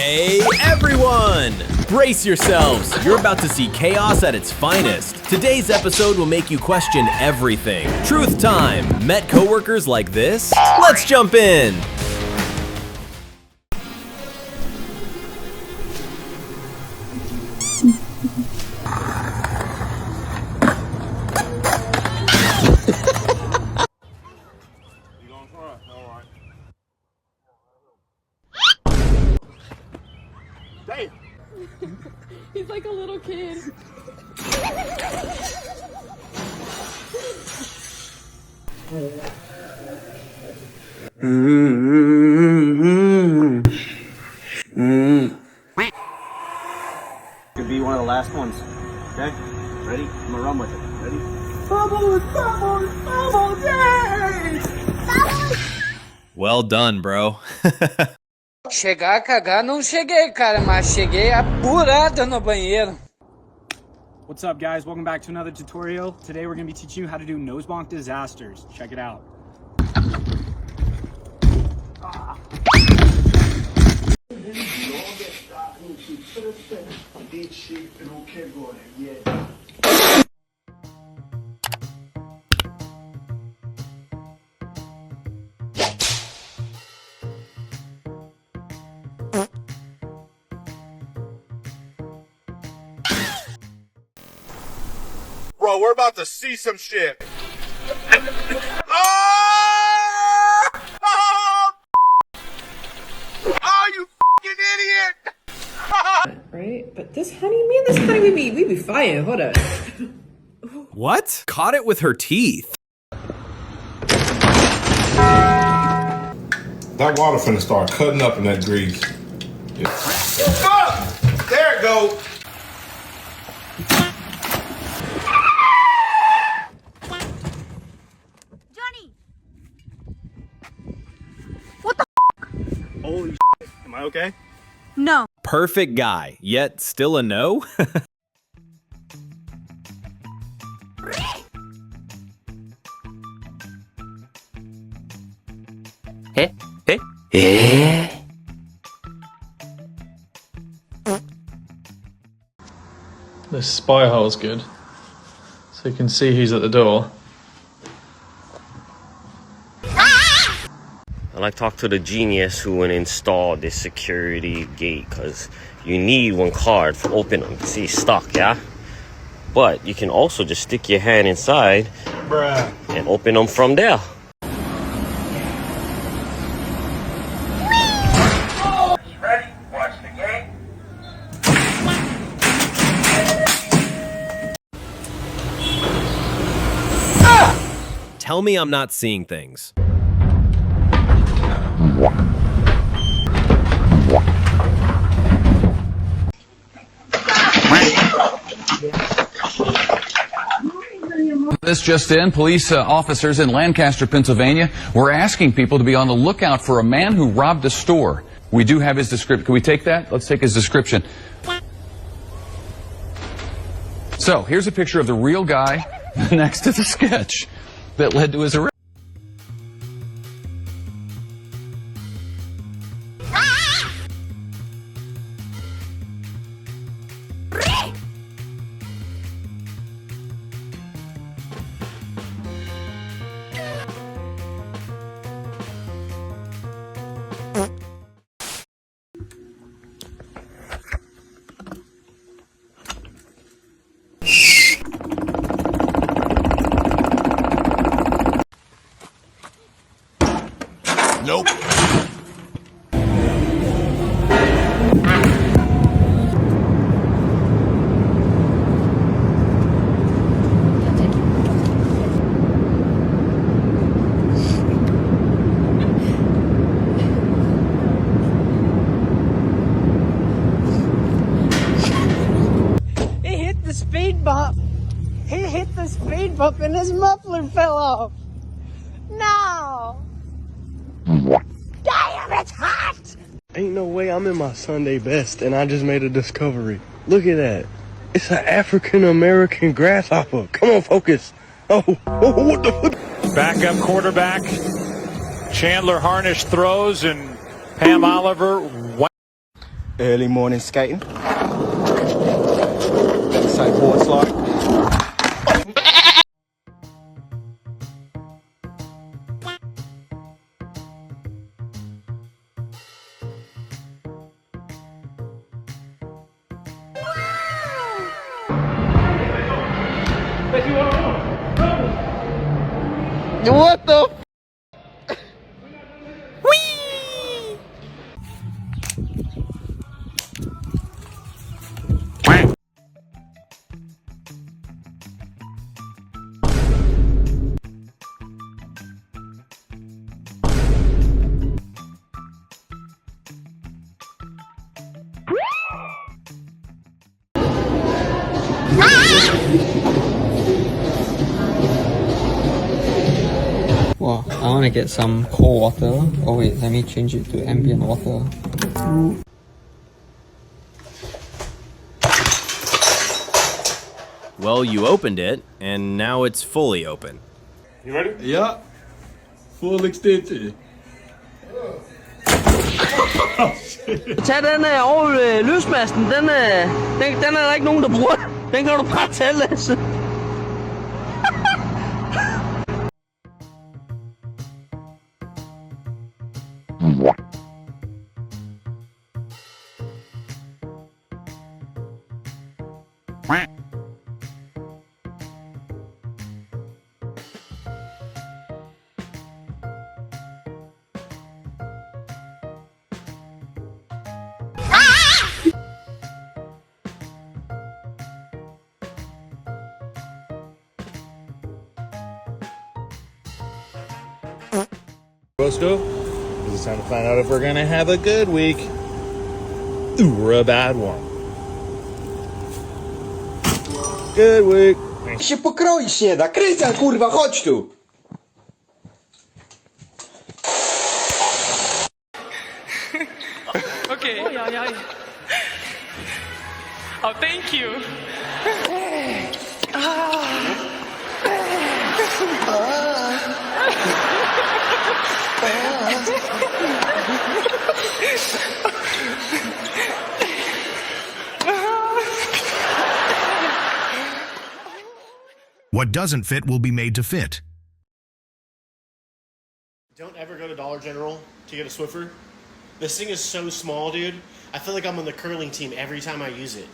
Hey everyone! Brace yourselves! You're about to see chaos at its finest. Today's episode will make you question everything. Truth time! Met coworkers like this? Let's jump in! Damn. He's like a little kid. Could be one of the last ones. Okay? Ready? I'm gonna run with it. Ready? Well done, bro. Chegar a cagar, não cheguei, cara, mas cheguei apurada no banheiro. What's up, guys? Welcome back to another tutorial. Today we're going to be teaching you how to do nose bonk disasters. Check it out. Bro, we're about to see some shit. Oh, you fucking idiot! Right? But this honey, me and this honey, we be fighting. Hold up. What? Caught it with her teeth. That water finna start cutting up in that grease. Yeah. Fuck! There it goes. Holy shit. Am I okay? No. Perfect guy, yet still a no? This spy hole's good, so you can see who's at the door. I like talk to the genius who went and installed this security gate, because you need one card to open them. See, it's stuck, yeah? But you can also just stick your hand inside and open them from there. Ready? Watch the game. Tell me I'm not seeing things. This just in, police officers in Lancaster, Pennsylvania were asking people to be on the lookout for a man who robbed a store. We do have his description. Can we take that? Let's take his description. So, here's a picture of the real guy next to the sketch that led to his arrest. Nope. He hit the speed bump. He hit the speed bump and his muffler fell off. No. Damn, it's hot! Ain't no way I'm in my Sunday best and I just made a discovery. Look at that. It's an African American grasshopper. Come on, focus. Oh, what the fuck? Backup quarterback. Chandler Harnish throws and Pam Oliver. Early morning skating. Skateboard slide. What the? Well, I want to get some cold water. Oh wait, let me change it to ambient water. Well, you opened it, and now it's fully open. You ready? Yeah. Full extension. Tag den over lysmasten, den er der ikke nogen, der bruger. Den kan du bare tage, Lasse. Supposed to? It's time to find out if we're gonna have a good week or a bad one. Good week. Się pokroić nie da. Krystian, kurwa, chodź tu. Okay. Oh, thank you. What doesn't fit will be made to fit. Don't ever go to Dollar General to get a Swiffer. This thing is so small, dude. I feel like I'm on the curling team every time I use it.